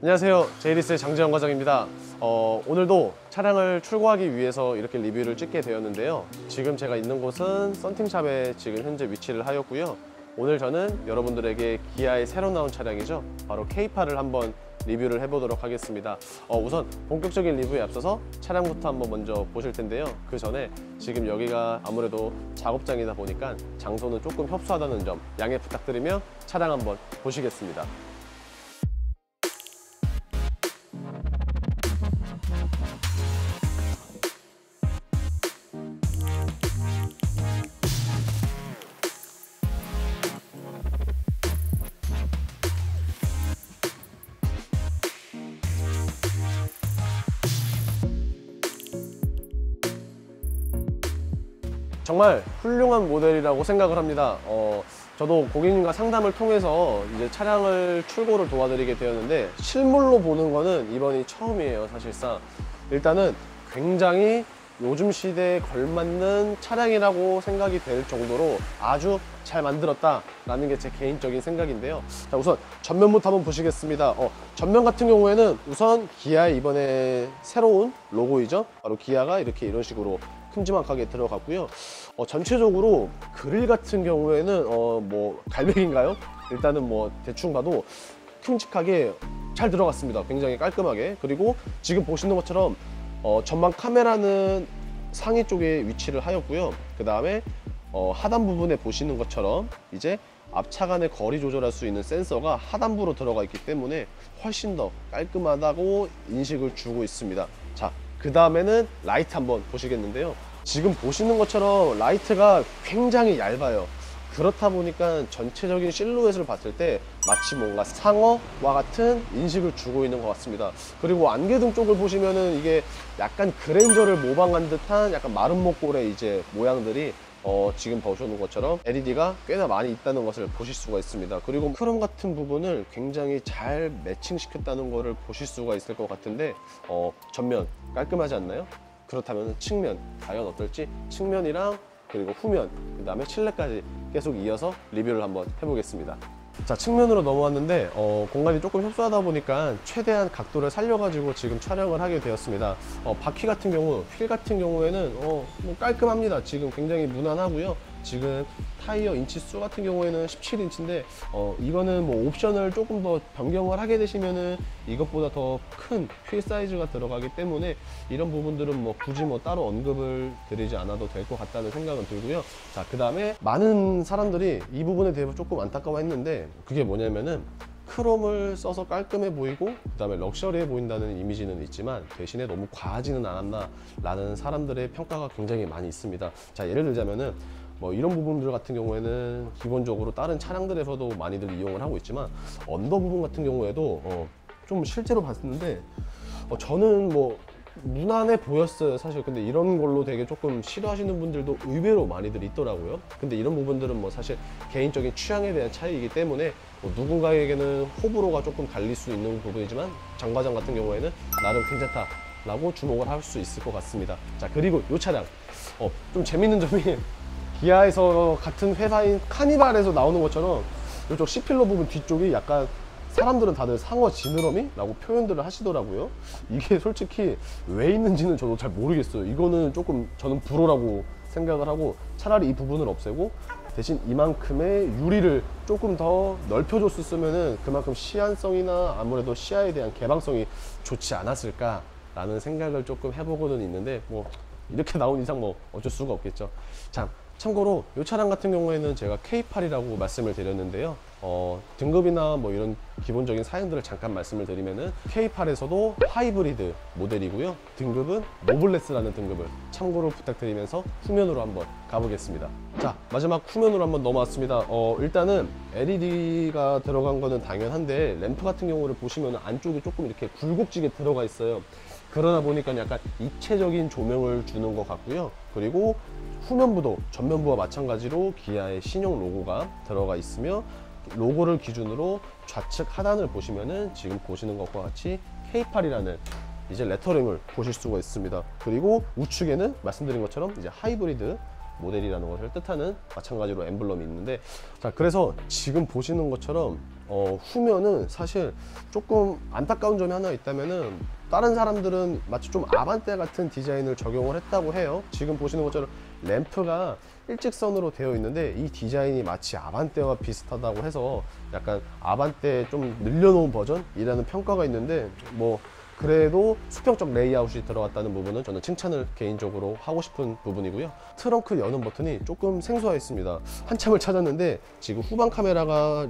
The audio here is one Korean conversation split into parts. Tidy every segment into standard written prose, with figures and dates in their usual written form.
안녕하세요, 제이리스의 장재영 과장입니다. 오늘도 차량을 출고하기 위해서 이렇게 리뷰를 찍게 되었는데요. 지금 제가 있는 곳은 썬팅샵에 지금 현재 위치를 하였고요. 오늘 저는 여러분들에게 기아의 새로 나온 차량이죠, 바로 K8을 한번 리뷰를 해보도록 하겠습니다. 우선 본격적인 리뷰에 앞서서 차량부터 한번 먼저 보실 텐데요. 그 전에 지금 여기가 아무래도 작업장이다 보니까 장소는 조금 협소하다는 점 양해 부탁드리며 차량 한번 보시겠습니다. 정말 훌륭한 모델이라고 생각을 합니다. 저도 고객님과 상담을 통해서 이제 차량을 출고를 도와드리게 되었는데, 실물로 보는 거는 이번이 처음이에요. 사실상 일단은 굉장히 요즘 시대에 걸맞는 차량이라고 생각이 될 정도로 아주 잘 만들었다라는 게 제 개인적인 생각인데요. 자, 우선 전면부터 한번 보시겠습니다. 전면 같은 경우에는 우선 기아의 이번에 새로운 로고이죠. 바로 기아가 이렇게 이런 식으로 큼지막하게 들어갔고요. 전체적으로 그릴 같은 경우에는 뭐 갈백인가요? 일단은 뭐 대충 봐도 큼직하게 잘 들어갔습니다. 굉장히 깔끔하게. 그리고 지금 보시는 것처럼 전방 카메라는 상위 쪽에 위치를 하였고요. 그 다음에 하단 부분에 보시는 것처럼 이제 앞차 간의 거리 조절할 수 있는 센서가 하단부로 들어가 있기 때문에 훨씬 더 깔끔하다고 인식을 주고 있습니다. 자, 그 다음에는 라이트 한번 보시겠는데요. 지금 보시는 것처럼 라이트가 굉장히 얇아요. 그렇다 보니까 전체적인 실루엣을 봤을 때 마치 뭔가 상어와 같은 인식을 주고 있는 것 같습니다. 그리고 안개등 쪽을 보시면은 이게 약간 그랜저를 모방한 듯한 약간 마름모꼴의 이제 모양들이 지금 보시는 것처럼 LED가 꽤나 많이 있다는 것을 보실 수가 있습니다. 그리고 크롬 같은 부분을 굉장히 잘 매칭시켰다는 것을 보실 수가 있을 것 같은데, 전면 깔끔하지 않나요? 그렇다면 측면 과연 어떨지, 측면이랑 그리고 후면, 그 다음에 실내까지 계속 이어서 리뷰를 한번 해보겠습니다. 자, 측면으로 넘어왔는데 공간이 조금 협소하다 보니까 최대한 각도를 살려가지고 지금 촬영을 하게 되었습니다. 바퀴 같은 경우, 휠 같은 경우에는 뭐 깔끔합니다. 지금 굉장히 무난하고요. 지금 타이어 인치수 같은 경우에는 17인치인데 이거는 뭐 옵션을 조금 더 변경을 하게 되시면은 이것보다 더 큰 휠 사이즈가 들어가기 때문에 이런 부분들은 뭐 굳이 뭐 따로 언급을 드리지 않아도 될 것 같다는 생각은 들고요. 자, 그 다음에 많은 사람들이 이 부분에 대해서 조금 안타까워 했는데, 그게 뭐냐면은 크롬을 써서 깔끔해 보이고 그 다음에 럭셔리해 보인다는 이미지는 있지만 대신에 너무 과하지는 않았나 라는 사람들의 평가가 굉장히 많이 있습니다. 자, 예를 들자면은 뭐 이런 부분들 같은 경우에는 기본적으로 다른 차량들에서도 많이들 이용을 하고 있지만, 언더 부분 같은 경우에도 좀 실제로 봤는데 저는 뭐 무난해 보였어요, 사실. 근데 이런 걸로 되게 조금 싫어하시는 분들도 의외로 많이들 있더라고요. 근데 이런 부분들은 뭐 사실 개인적인 취향에 대한 차이이기 때문에 뭐 누군가에게는 호불호가 조금 갈릴 수 있는 부분이지만 장 과장 같은 경우에는 나름 괜찮다라고 주목을 할 수 있을 것 같습니다. 자, 그리고 이 차량 좀 재밌는 점이 기아에서 같은 회사인 카니발에서 나오는 것처럼 이쪽 C필러 부분 뒤쪽이 약간, 사람들은 다들 상어 지느러미? 라고 표현들을 하시더라고요. 이게 솔직히 왜 있는지는 저도 잘 모르겠어요. 이거는 조금 저는 불호라고 생각을 하고, 차라리 이 부분을 없애고 대신 이만큼의 유리를 조금 더 넓혀줬으면은 그만큼 시안성이나 아무래도 시야에 대한 개방성이 좋지 않았을까 라는 생각을 조금 해보고는 있는데, 뭐 이렇게 나온 이상 뭐 어쩔 수가 없겠죠. 자, 참고로 이 차량 같은 경우에는 제가 K8이라고 말씀을 드렸는데요. 등급이나 뭐 이런 기본적인 사양들을 잠깐 말씀을 드리면은 K8에서도 하이브리드 모델이고요. 등급은 노블레스라는 등급을 참고로 부탁드리면서 후면으로 한번 가보겠습니다. 자, 마지막 후면으로 한번 넘어왔습니다. 일단은 LED가 들어간 거는 당연한데, 램프 같은 경우를 보시면 안쪽에 조금 이렇게 굴곡지게 들어가 있어요. 그러다 보니까 약간 입체적인 조명을 주는 것 같고요. 그리고 후면부도 전면부와 마찬가지로 기아의 신형 로고가 들어가 있으며, 로고를 기준으로 좌측 하단을 보시면은 지금 보시는 것과 같이 K8이라는 이제 레터링을 보실 수가 있습니다. 그리고 우측에는 말씀드린 것처럼 이제 하이브리드 모델이라는 것을 뜻하는 마찬가지로 엠블럼이 있는데, 자, 그래서 지금 보시는 것처럼 후면은 사실 조금 안타까운 점이 하나 있다면은, 다른 사람들은 마치 좀 아반떼 같은 디자인을 적용을 했다고 해요. 지금 보시는 것처럼 램프가 일직선으로 되어 있는데 이 디자인이 마치 아반떼와 비슷하다고 해서 약간 아반떼 좀 늘려놓은 버전이라는 평가가 있는데, 뭐 그래도 수평적 레이아웃이 들어갔다는 부분은 저는 칭찬을 개인적으로 하고 싶은 부분이고요. 트렁크 여는 버튼이 조금 생소했습니다. 한참을 찾았는데 지금 후방 카메라가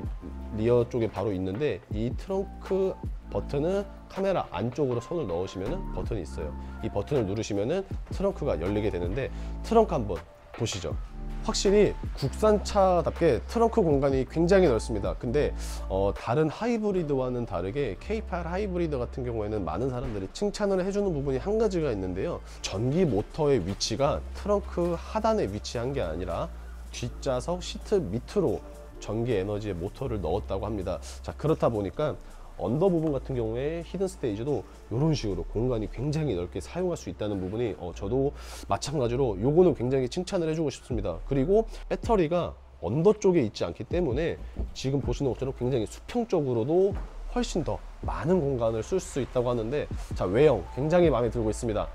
리어 쪽에 바로 있는데, 이 트렁크 버튼은 카메라 안쪽으로 손을 넣으시면 버튼이 있어요. 이 버튼을 누르시면 트렁크가 열리게 되는데, 트렁크 한번 보시죠. 확실히 국산차답게 트렁크 공간이 굉장히 넓습니다. 근데 다른 하이브리드와는 다르게 K8 하이브리드 같은 경우에는 많은 사람들이 칭찬을 해주는 부분이 한 가지가 있는데요, 전기 모터의 위치가 트렁크 하단에 위치한 게 아니라 뒷좌석 시트 밑으로 전기 에너지의 모터를 넣었다고 합니다. 자, 그렇다 보니까 언더 부분 같은 경우에 히든 스테이지도 이런 식으로 공간이 굉장히 넓게 사용할 수 있다는 부분이 저도 마찬가지로 요거는 굉장히 칭찬을 해주고 싶습니다. 그리고 배터리가 언더 쪽에 있지 않기 때문에 지금 보시는 것처럼 굉장히 수평적으로도 훨씬 더 많은 공간을 쓸 수 있다고 하는데, 자, 외형 굉장히 마음에 들고 있습니다.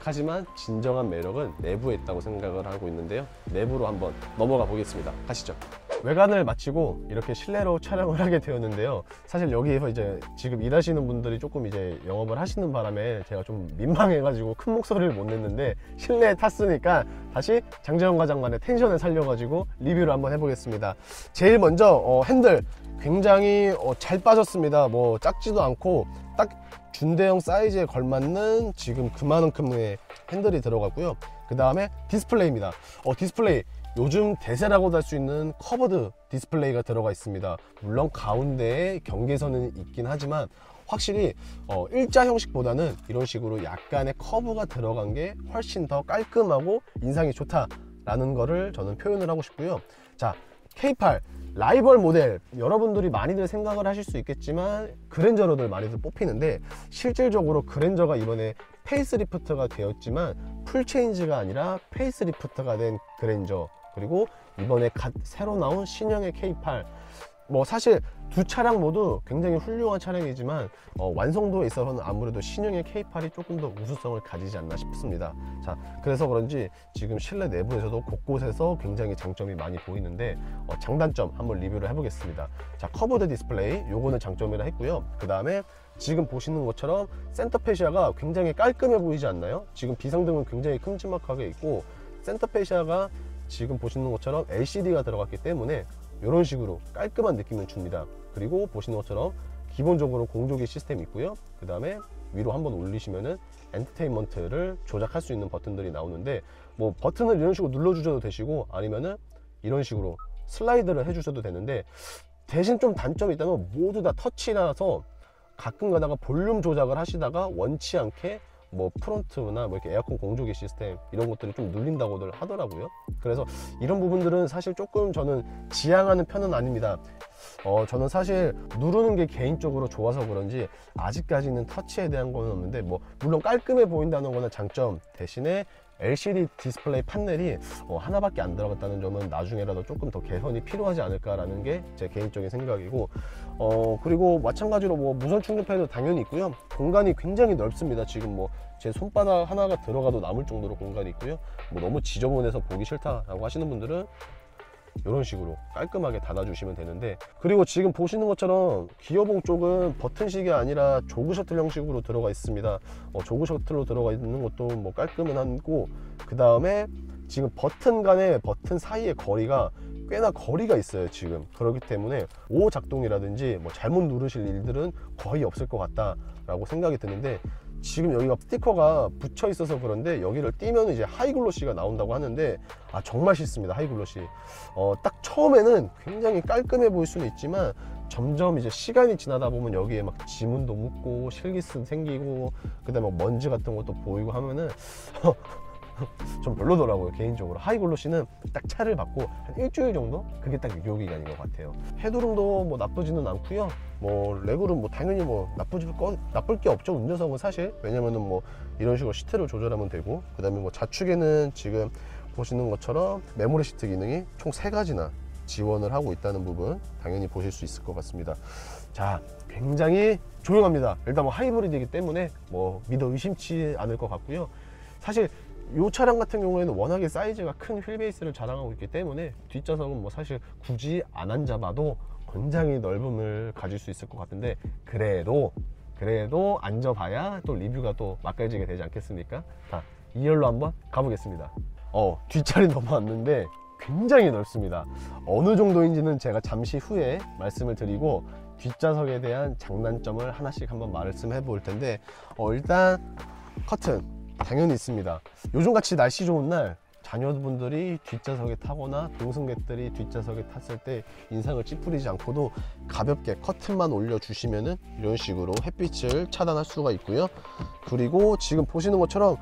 하지만 진정한 매력은 내부에 있다고 생각을 하고 있는데요, 내부로 한번 넘어가 보겠습니다. 가시죠. 외관을 마치고 이렇게 실내로 촬영을 하게 되었는데요, 사실 여기에서 이제 지금 일하시는 분들이 조금 이제 영업을 하시는 바람에 제가 좀 민망해 가지고 큰 목소리를 못 냈는데, 실내에 탔으니까 다시 장재원 과장만의 텐션을 살려 가지고 리뷰를 한번 해보겠습니다. 제일 먼저 핸들 굉장히 잘 빠졌습니다. 뭐 작지도 않고 딱 준대형 사이즈에 걸맞는 지금 그만큼의 핸들이 들어갔고요. 그 다음에 디스플레이입니다. 디스플레이 요즘 대세라고도 할 수 있는 커브드 디스플레이가 들어가 있습니다. 물론 가운데에 경계선은 있긴 하지만 확실히 일자 형식보다는 이런 식으로 약간의 커브가 들어간 게 훨씬 더 깔끔하고 인상이 좋다라는 거를 저는 표현을 하고 싶고요. 자, K8 라이벌 모델, 여러분들이 많이들 생각을 하실 수 있겠지만 그랜저로들 많이들 뽑히는데, 실질적으로 그랜저가 이번에 페이스리프트가 되었지만 풀체인지가 아니라 페이스리프트가 된 그랜저, 그리고 이번에 새로 나온 신형의 K8, 뭐 사실 두 차량 모두 굉장히 훌륭한 차량이지만 완성도에 있어서는 아무래도 신형의 K8이 조금 더 우수성을 가지지 않나 싶습니다. 자, 그래서 그런지 지금 실내 내부에서도 곳곳에서 굉장히 장점이 많이 보이는데, 장단점 한번 리뷰를 해보겠습니다. 자, 커브드 디스플레이 요거는 장점이라 했고요. 그 다음에 지금 보시는 것처럼 센터 페시아가 굉장히 깔끔해 보이지 않나요? 지금 비상등은 굉장히 큼지막하게 있고, 센터 페시아가 지금 보시는 것처럼 LCD가 들어갔기 때문에 이런 식으로 깔끔한 느낌을 줍니다. 그리고 보시는 것처럼 기본적으로 공조기 시스템이 있고요. 그 다음에 위로 한번 올리시면은 엔터테인먼트를 조작할 수 있는 버튼들이 나오는데, 뭐 버튼을 이런 식으로 눌러주셔도 되시고 아니면은 이런 식으로 슬라이드를 해주셔도 되는데, 대신 좀 단점이 있다면 모두 다 터치라서 가끔 가다가 볼륨 조작을 하시다가 원치 않게 뭐 프론트나 뭐 이렇게 에어컨 공조기 시스템 이런 것들이 좀 눌린다고들 하더라고요. 그래서 이런 부분들은 사실 조금 저는 지향하는 편은 아닙니다. 저는 사실 누르는 게 개인적으로 좋아서 그런지 아직까지는 터치에 대한 거는 없는데, 뭐 물론 깔끔해 보인다는 거는 장점 대신에 LCD 디스플레이 판넬이 하나밖에 안 들어갔다는 점은 나중에라도 조금 더 개선이 필요하지 않을까라는 게 제 개인적인 생각이고, 그리고 마찬가지로 뭐 무선 충전패도 당연히 있고요. 공간이 굉장히 넓습니다. 지금 뭐 제 손바닥 하나가 들어가도 남을 정도로 공간이 있고요. 뭐 너무 지저분해서 보기 싫다라고 하시는 분들은 이런 식으로 깔끔하게 닫아주시면 되는데, 그리고 지금 보시는 것처럼 기어봉 쪽은 버튼식이 아니라 조그 셔틀 형식으로 들어가 있습니다. 조그 셔틀로 들어가 있는 것도 뭐 깔끔은 하고, 그 다음에 지금 버튼 간의 버튼 사이의 거리가 꽤나 거리가 있어요 지금. 그렇기 때문에 오호 작동이라든지 뭐 잘못 누르실 일들은 거의 없을 것 같다라고 생각이 드는데, 지금 여기가 스티커가 붙여 있어서 그런데 여기를 띄면 이제 하이글로시가 나온다고 하는데, 정말 싫습니다 하이글로시. 딱 처음에는 굉장히 깔끔해 보일 수는 있지만 점점 이제 시간이 지나다 보면 여기에 막 지문도 묻고 실기스 생기고 그 다음에 먼지 같은 것도 보이고 하면은 좀 별로더라고요 개인적으로. 하이글로시는 딱 차를 받고 한 일주일 정도? 그게 딱 유효기간인 것 같아요. 헤드룸도 뭐 나쁘지는 않고요. 뭐 레그룸 뭐 당연히 뭐 나쁠 게 없죠 운전석은 사실. 왜냐면은 뭐 이런 식으로 시트를 조절하면 되고, 그 다음에 뭐 좌측에는 지금 보시는 것처럼 메모리 시트 기능이 총 3가지나 지원을 하고 있다는 부분 당연히 보실 수 있을 것 같습니다. 자, 굉장히 조용합니다. 일단 뭐 하이브리드이기 때문에 뭐 믿어 의심치 않을 것 같고요. 사실 이 차량 같은 경우에는 워낙에 사이즈가 큰 휠베이스를 자랑하고 있기 때문에 뒷좌석은 뭐 사실 굳이 안 앉아봐도 굉장히 넓음을 가질 수 있을 것 같은데, 그래도 앉아봐야 또 리뷰가 또 맛깔지게 되지 않겠습니까? 자, 2열로 한번 가보겠습니다. 뒷자리 넘어왔는데 굉장히 넓습니다. 어느 정도인지는 제가 잠시 후에 말씀을 드리고 뒷좌석에 대한 장단점을 하나씩 한번 말씀해 볼 텐데, 일단 커튼 당연히 있습니다. 요즘같이 날씨 좋은 날 자녀분들이 뒷좌석에 타거나 동승객들이 뒷좌석에 탔을 때 인상을 찌푸리지 않고도 가볍게 커튼만 올려주시면은 이런 식으로 햇빛을 차단할 수가 있고요. 그리고 지금 보시는 것처럼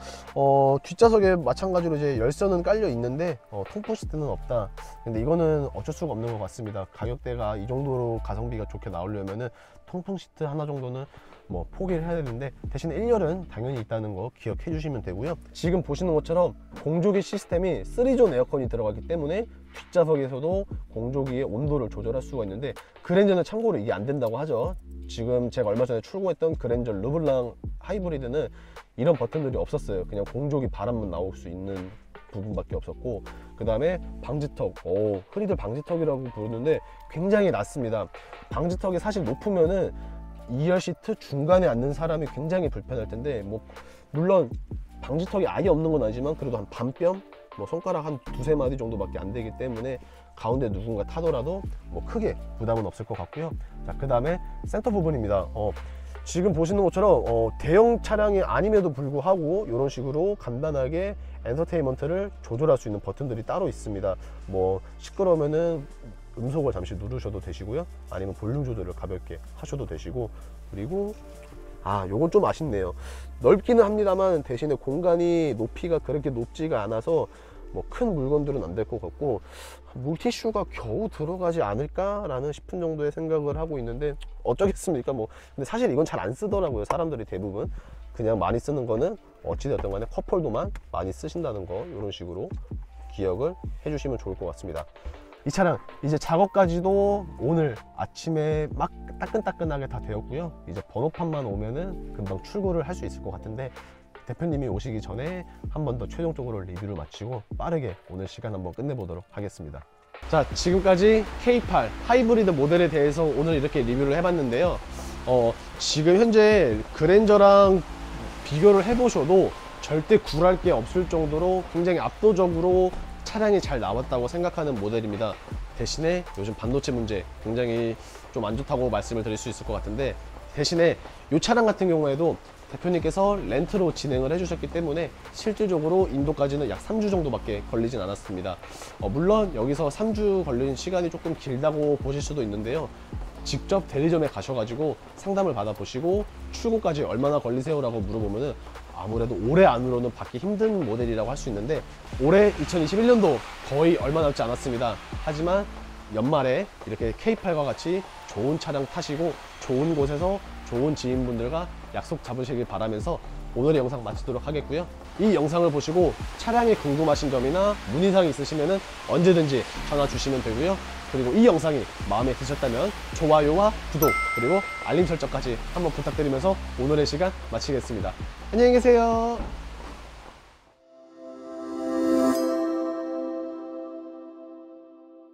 뒷좌석에 마찬가지로 이제 열선은 깔려 있는데 통풍 시트는 없다. 근데 이거는 어쩔 수가 없는 것 같습니다. 가격대가 이 정도로 가성비가 좋게 나오려면은 통풍 시트 하나 정도는 뭐 포기를 해야 되는데, 대신 1열은 당연히 있다는 거 기억해 주시면 되고요. 지금 보시는 것처럼 공조기 시스템이 3존 에어컨이 들어가기 때문에 뒷좌석에서도 공조기의 온도를 조절할 수가 있는데, 그랜저는 참고로 이게 안 된다고 하죠. 지금 제가 얼마 전에 출고했던 그랜저 르블랑 하이브리드는 이런 버튼들이 없었어요. 그냥 공조기 바람만 나올 수 있는 부분밖에 없었고, 그 다음에 방지턱, 흔히들 방지턱이라고 부르는데 굉장히 낮습니다. 방지턱이 사실 높으면은 2열 시트 중간에 앉는 사람이 굉장히 불편할 텐데, 뭐 물론 방지턱이 아예 없는 건 아니지만 그래도 한 반뼘, 뭐 손가락 한 2~3마디 정도밖에 안 되기 때문에 가운데 누군가 타더라도 뭐 크게 부담은 없을 것 같고요. 자, 그 다음에 센터 부분입니다. 지금 보시는 것처럼 대형 차량이 아님에도 불구하고 이런 식으로 간단하게 엔터테인먼트를 조절할 수 있는 버튼들이 따로 있습니다. 뭐 시끄러우면은 음속을 잠시 누르셔도 되시고요, 아니면 볼륨 조절을 가볍게 하셔도 되시고, 그리고 요건 좀 아쉽네요. 넓기는 합니다만 대신에 공간이 높이가 그렇게 높지가 않아서 뭐 큰 물건들은 안 될 것 같고, 물티슈가 겨우 들어가지 않을까라는 싶은 정도의 생각을 하고 있는데 어쩌겠습니까? 뭐 근데 사실 이건 잘 안 쓰더라고요. 사람들이 대부분 그냥 많이 쓰는 거는 어찌됐든 간에 컵홀더만 많이 쓰신다는 거, 이런 식으로 기억을 해주시면 좋을 것 같습니다. 이 차량 이제 작업까지도 오늘 아침에 막 따끈따끈하게 다 되었고요. 이제 번호판만 오면은 금방 출고를 할 수 있을 것 같은데, 대표님이 오시기 전에 한 번 더 최종적으로 리뷰를 마치고 빠르게 오늘 시간 한번 끝내보도록 하겠습니다. 자, 지금까지 K8 하이브리드 모델에 대해서 오늘 이렇게 리뷰를 해봤는데요. 지금 현재 그랜저랑 비교를 해보셔도 절대 굴할 게 없을 정도로 굉장히 압도적으로 차량이 잘 나왔다고 생각하는 모델입니다. 대신에 요즘 반도체 문제 굉장히 좀 안 좋다고 말씀을 드릴 수 있을 것 같은데, 대신에 이 차량 같은 경우에도 대표님께서 렌트로 진행을 해주셨기 때문에 실질적으로 인도까지는 약 3주 정도밖에 걸리진 않았습니다. 물론 여기서 3주 걸린 시간이 조금 길다고 보실 수도 있는데요, 직접 대리점에 가셔가지고 상담을 받아보시고 출고까지 얼마나 걸리세요 라고 물어보면은 아무래도 올해 안으로는 받기 힘든 모델이라고 할 수 있는데, 올해 2021년도 거의 얼마 남지 않았습니다. 하지만 연말에 이렇게 K8과 같이 좋은 차량 타시고 좋은 곳에서 좋은 지인분들과 약속 잡으시길 바라면서 오늘의 영상 마치도록 하겠고요. 이 영상을 보시고 차량에 궁금하신 점이나 문의사항이 있으시면 언제든지 전화 주시면 되고요. 그리고 이 영상이 마음에 드셨다면 좋아요와 구독, 그리고 알림 설정까지 한번 부탁드리면서 오늘의 시간 마치겠습니다. 안녕히 계세요.